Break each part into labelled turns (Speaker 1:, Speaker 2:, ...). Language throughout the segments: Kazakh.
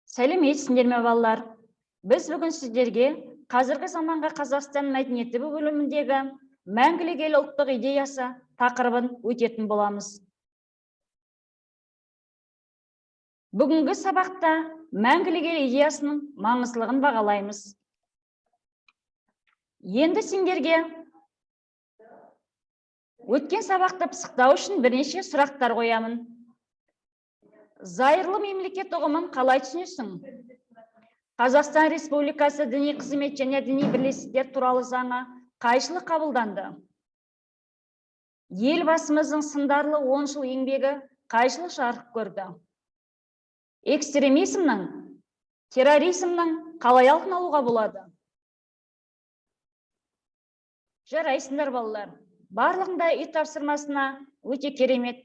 Speaker 1: Сәлеметсіңдер ме балалар? Біз бүгін сіздерге қазіргі заманға Қазақстан мәдениеті бөліміндегі мәңгілік ел ұлттық идеясы тақырыбын өтетін боламыз. Бүгінгі сабақта мәңгілік ел идеясының маңыздылығын бағалаймыз. Енді сендерге өткен сабақты пысықтау үшін бірнеше сұрақтар қоямын. Зайырлы мемлекет ұғымын қалай түсінесің? Қазақстан Республикасы діни қызмет және діни бірлестіктер туралы заңы қай жылы қабылданды? Елбасымыздың сындарлы 10 жыл еңбегі қай жылы жарық көрді? Экстремизмнің, терроризмнің қалай алдын алуға болады? Жарайсыңдар балалар. Барлығында үй тапсырмасына өте керемет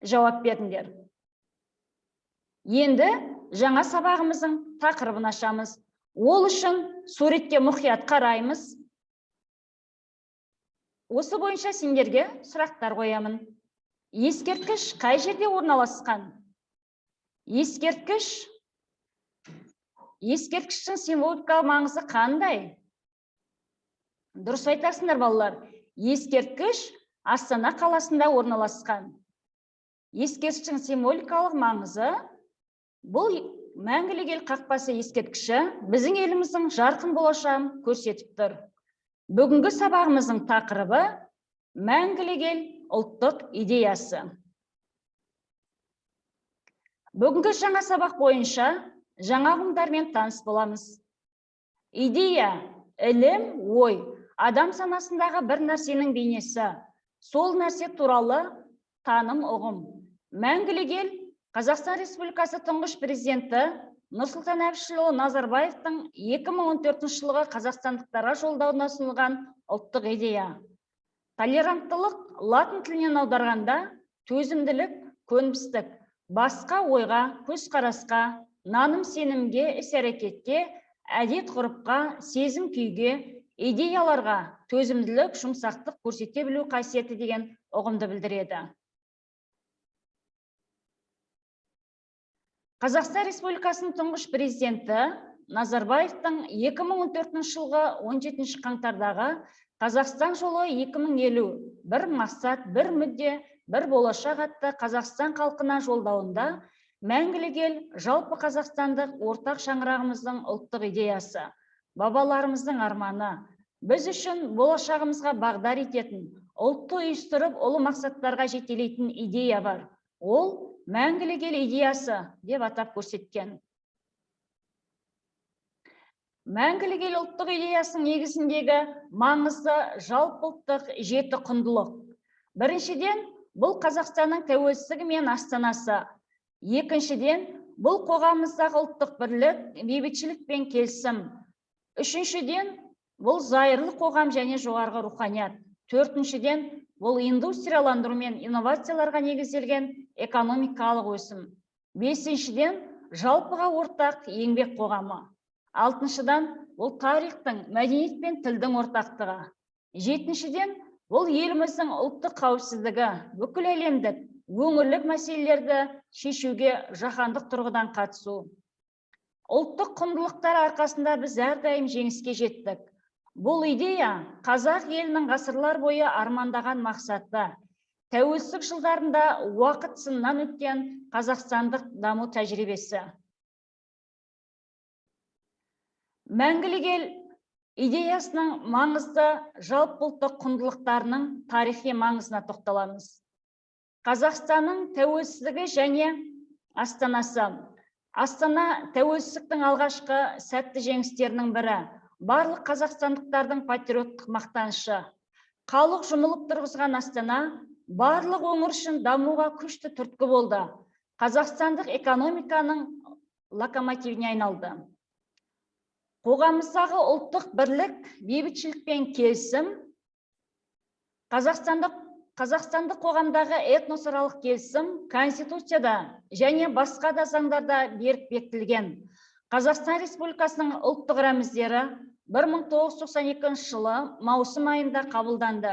Speaker 1: жауап бердіңдер. Енді жаңа сабағымыздың тақырыбын ашамыз. Ол үшін суретке мұқият қараймыз. Осы бойынша сендерге сұрақтар қоямын. Ескерткіш қай жерде орналасқан? Ескерткіштің символикалық маңызы қандай? Дұрыс айтасыңдар балалар. Ескерткіш Астана қаласында орналасқан. Ескерткіштің символикалық маңызы бұл мәңгілік ел қақпасы ескерткіші біздің еліміздің жарқын болашағын көрсетіп тұр. Бүгінгі сабағымыздың тақырыбы мәңгілік ел ұлттық идеясы. Бүгінгі жаңа сабақ бойынша жаңа ұғымдармен таныс боламыз. Идея, ілім, ой, адам санасындағы бір нәрсенің бейнесі, сол нәрсе туралы таным ұғым. Мәңгілік ел Қазақстан Республикасы тұңғыш президенті Нұрсұлтан Әбішұлы Назарбаевтың 2014 жылғы қазақстандықтарға жолдауында ұсынылған ұлттық идея. Толеранттылық латын тілінен аударғанда төзімділік, көнбістік, басқа ойға, көзқарасқа, наным-сенімге, іс-әрекетке, әдет-ғұрыпқа, сезім күйге, идеяларға төзімділік, жұмсақтық көрсете білу қасиеті деген ұғымды білдіреді. Қазақстан Республикасының тұңғыш президенті Назарбаевтың 2014 жылғы 17 қаңтардағы Қазақстан жолы 2050, бір мақсат, бір мүдде, бір болашақ атты Қазақстан халқына жолдауында мәңгілік ел жалпы қазақстандық ортақ шаңырағымыздың ұлттық идеясы, бабаларымыздың арманы, біз үшін болашағымызға бағдар ететін, ұлтты үйістіріп, ұлы мақсаттарға жетелейтін идея бар. Ол мәңгілік ел идеясы деп атап көрсеткен. Мәңгілік ел ұлттық идеясының негізіндегі маңызды жалпы ұлттық 7 құндылық. Біріншіден, бұл Қазақстанның тәуелсіздігі мен астанасы. Екіншіден, бұл қоғамымыздағы ұлттық бірлік, бейбітшілік пен келісім. Үшіншіден, бұл зайырлы қоғам және жоғарғы руханият. Төртіншіден, бұл индустрияландыру мен инновацияларға негізделген экономикалық өсім. Бесіншіден, жалпыға ортақ еңбек қоғамы. Алтыншыдан, бұл тарихтың, мәдениет пен тілдің ортақтығы. Жетіншіден, бұл еліміздің ұлттық қауіпсіздігі, бүкіл әлемдік, өңірлік мәселелерді шешуге жаһандық тұрғыдан қатысу. Ұлттық құндылықтар арқасында біз әрдайым жеңіске жеттік. Бұл идея қазақ елінің ғасырлар бойы армандаған мақсаты, тәуелсіздік жылдарында уақыт сынынан өткен қазақстандық даму тәжірибесі. Мәңгілік ел идеясының маңызды жалпы ұлттық құндылықтарының тарихи маңызына тоқталамыз. Қазақстанның тәуелсіздігі және астанасы. Астана тәуелсіздіктің алғашқы сәтті жеңістерінің бірі. Барлық қазақстандықтардың патриоттық мақтанышы. Халық жұмылып тұрғызған Астана барлық өңір үшін дамуға күшті түрткі болды. Қазақстандық экономиканың локомотивіне айналды. Қоғамымыздағы ұлттық бірлік, бейбітшілік пен келісім, Қазақстандық қоғамдағы этносаралық келісім Конституцияда және басқа да заңдарда берік бекітілген. Қазақстан Республикасының ұлттық рәміздері 1992 жылы маусым айында қабылданды.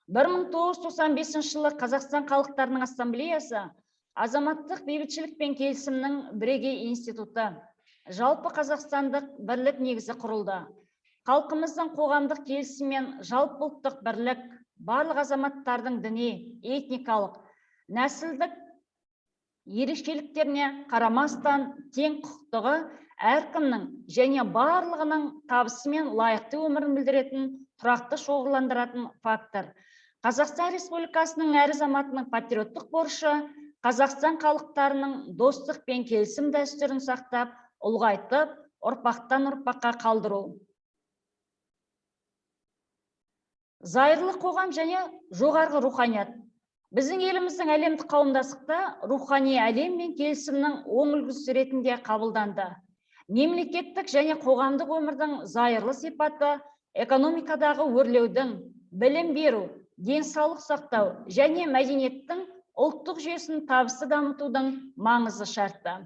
Speaker 1: 1995 жылы Қазақстан халықтарының ассамблеясы азаматтық бейбітшілік пен келісімнің бірегей институты жалпы қазақстандық бірлік негізі құрылды. Халқымыздың қоғамдық келісім мен жалпы ұлттық бірлік барлық азаматтардың діни, этникалық, нәсілдік ерекшеліктеріне қарамастан тең құқықтығы әркімнің және барлығының табысы мен лайықты өмірін білдіретін, тұрақты шоғырландыратын фактор. Қазақстан Республикасының әр азаматының патриоттық борышы Қазақстан халықтарының достық пен келісім дәстүрін сақтап, ұлғайтып, ұрпақтан ұрпаққа қалдыру. Зайырлы қоғам және жоғарғы руханият. Біздің еліміздің әлемдік қауымдастықта рухани әлем мен келісімнің оң үлгісі ретінде қабылданды. Мемлекеттік және қоғамдық өмірдің зайырлы сипаты экономикадағы өрлеудің, білім беру, денсаулық сақтау және мәдениеттің ұлттық жүйесін табысты дамытудың маңызды шарты.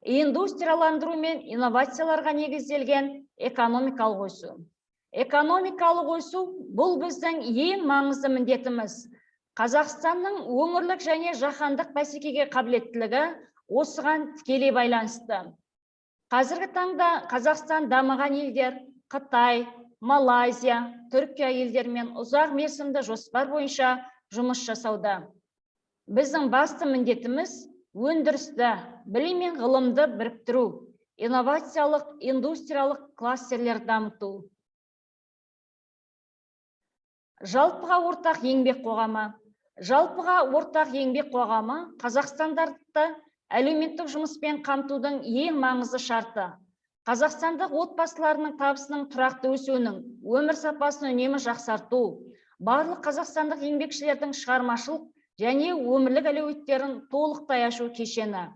Speaker 1: Индустрияландыру мен инновацияларға негізделген экономикалық өсу. Экономикалық өсу бұл біздің ең маңызды міндетіміз. Қазақстанның өңірлік және жаһандық бәсекеге қабілеттілігі осыған тікелей байланысты. Қазіргі таңда Қазақстан дамыған елдер Қытай, Малайзия, Түркия елдерімен ұзақ мерзімді жоспар бойынша жұмыс жасауда. Біздің басты міндетіміз өндірісті, білім мен ғылымды біріктіру, инновациялық, индустриялық кластерлер дамыту. Жалпыға ортақ еңбек қоғамы. Жалпыға ортақ еңбек қоғамы қазақстандарды әлеуметтік жұмыспен қамтудың ең маңызды шарты. Қазақстандық отбасыларының табысының тұрақты өсуінің, өмір сапасын үнемі жақсарту, барлық қазақстандық еңбекшілердің шығармашылық және өмірлік әлеуеттерін толықтай ашу кешені.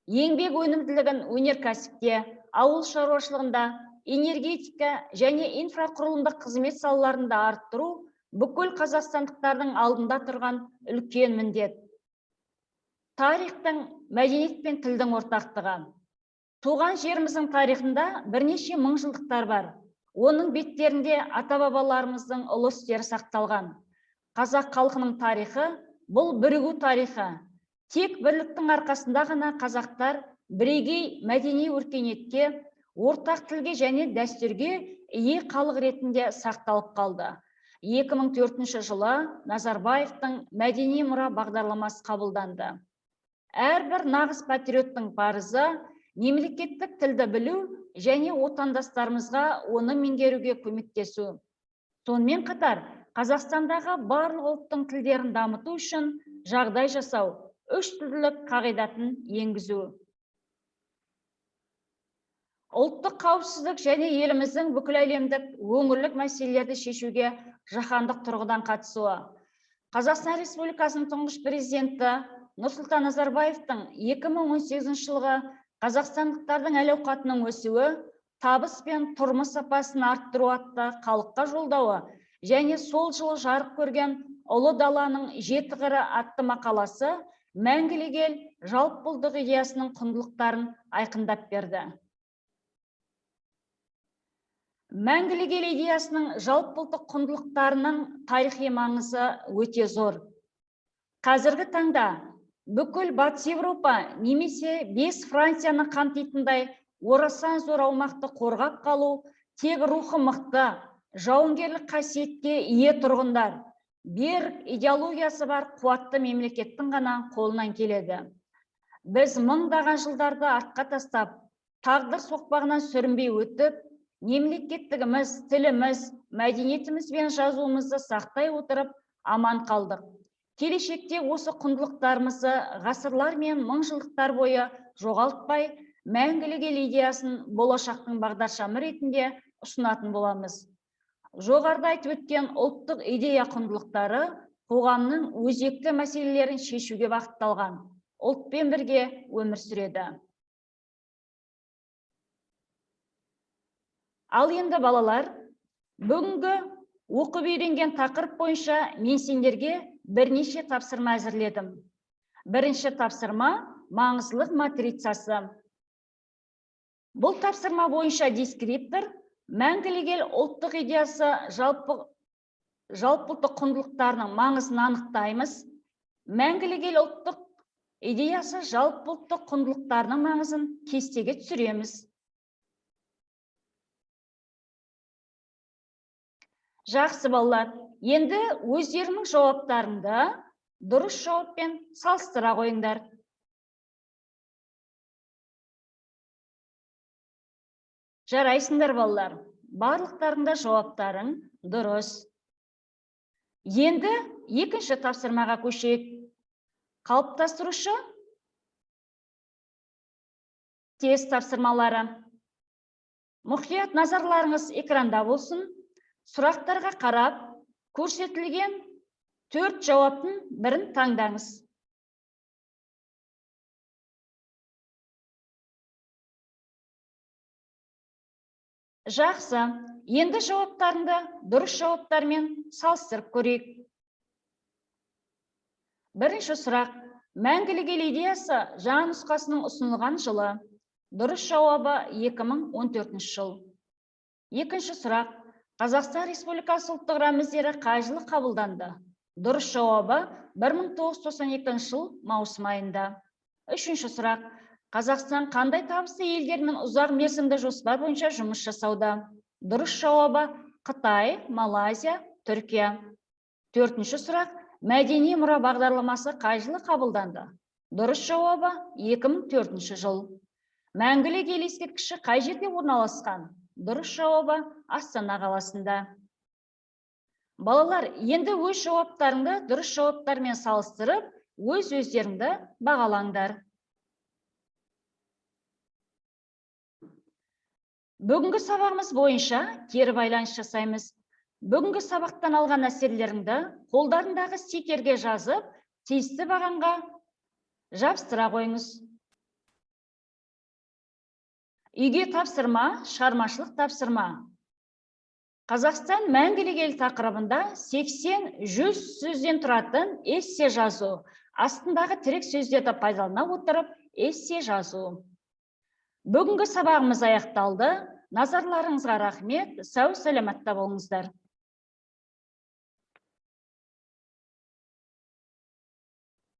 Speaker 1: Еңбек өнімділігін өнеркәсіпте, ауыл шаруашылығында, энергетика және инфрақұрылымдық қызмет салаларында арттыру бүкіл қазақстандықтардың алдында тұрған үлкен міндет. Тарихтың, мәдениет пен тілдің ортақтығы. Туған жеріміздің тарихында бірнеше мыңжылдықтар бар. Оның беттерінде ата-бабаларымыздың ұлы істері сақталған. Қазақ халқының тарихы бұл бірігу тарихы. Тек бірліктің арқасында ғана қазақтар бірегей мәдени өркениетке, ортақ тілге және дәстүрге ие халық ретінде сақталып қалды. 2004 жылы Назарбаевтың мәдени мұра бағдарламасы қабылданды. Әрбір нағыз патриоттың парызы мемлекеттік тілді білу және отандастарымызға оны меңгеруге көмектесу. Сонымен қатар, Қазақстандағы барлық ұлттың тілдерін дамыту үшін жағдай жасау, үш тілділік қағидатын енгізу. Ұлттық қауіпсіздік және еліміздің бүкіл әлемдік өңірлік мәселелерді шешуге жаһандық тұрғыдан қатысуы. Қазақстан Республикасының тұңғыш президенті Нұрсұлтан Назарбаевтың 2018 жылғы қазақстандықтардың әл-ауқатының өсуі, табыс пен тұрмыс сапасын арттыру атты халыққа жолдауы және сол жылы жарық көрген ұлы даланың 7 қыры атты мақаласы мәңгілік ел жалпыұлттық идеясының құндылықтарын айқындап берді. Мәңгілік ел идеясының жалпыұлттық құндылықтарының тарихи маңызы өте зор. Қазіргі таңда бүкіл Батыс Еуропа немесе 5 Францияны қамтитындай орасан зор аумақты қорғап қалу тек рухы мықты, жауынгерлік қасиетке ие тұрғындар, берік идеологиясы бар қуатты мемлекеттің ғана қолынан келеді. Біз мыңдаған жылдарды артқа тастап, тағдыр соқпағынан сүрінбей өтіп, мемлекеттігіміз, тіліміз, мәдениетіміз бен жазуымызды сақтай отырып аман қалдық. Келешекте осы құндылықтарымызды ғасырлар мен мыңжылдықтар бойы жоғалтпай, мәңгілік ел идеясын болашақтың бағдаршамы ретінде ұсынатын боламыз. Жоғарыда айтып өткен ұлттық идея құндылықтары қоғамның өзекті мәселелерін шешуге бағытталған, ұлтпен бірге өмір сүреді. Ал енді балалар, бүгінгі оқып үйренген тақырып бойынша мен сендерге бірнеше тапсырма әзірледім. Бірінші тапсырма маңыздылық матрицасы. Бұл тапсырма бойынша дескриптор мәңгілік ел ұлттық идеясы жалпыұлттық құндылықтарының маңызын анықтаймыз. Мәңгілік ел ұлттық идеясы жалпы ұлттық құндылықтарының маңызын кестеге түсіреміз. Жақсы балалар, енді өздерінің жауаптарыңды дұрыс жауаппен салыстыра қойыңдар. Жарайсыңдар балалар, барлықтарында жауаптарың дұрыс. Енді екінші тапсырмаға көшейік. Қалыптастырушы тест тапсырмалары. Мұқият назарларыңыз экранда болсын. Сұрақтарға қарап, көрсетілген 4 жауаптың бірін таңдаңыз. Жақсы, енді жауаптарыңды дұрыс жауаптармен салыстырып көрейік. Бірінші сұрақ: мәңгілік ел идеясы жаңа нұсқасының ұсынылған жылы? Дұрыс жауабы 2014 жыл. Екінші сұрақ: Қазақстан Республикасы ұлттық рәміздері қай жылы қабылданды? Дұрыс жауабы 1992 жыл маусым айында. Үшінші сұрақ: Қазақстан қандай табысты елдермен ұзақ мерзімді жоспар бойынша жұмыс жасауда? Дұрыс жауабы Қытай, Малайзия, Түркия. Төртінші сұрақ: мәдени мұра бағдарламасы қай жылы қабылданды? Дұрыс жауабы 2004 жыл. Мәңгілік ел ескерткіші қай жерде орналасқан? Дұрыс жауабы Астана қаласында. Балалар, енді өз жауаптарыңды дұрыс жауаптармен салыстырып, өз-өздеріңді бағалаңдар. Бүгінгі сабағымыз бойынша кері байланыс жасаймыз. Бүгінгі сабақтан алған әсерлеріңді қолдарындағы стикерге жазып, тиісті бағанға жабыстыра қойыңыз. Үйге тапсырма, шығармашылық тапсырма. Қазақстан мәңгілік ел тақырыбында 80-100 сөзден тұратын эссе жазу. Астындағы тірек сөздерді пайдалана отырып эссе жазу. Бүгінгі сабағымыз аяқталды. Назарларыңызға рахмет. Сау саламатта болыңыздар.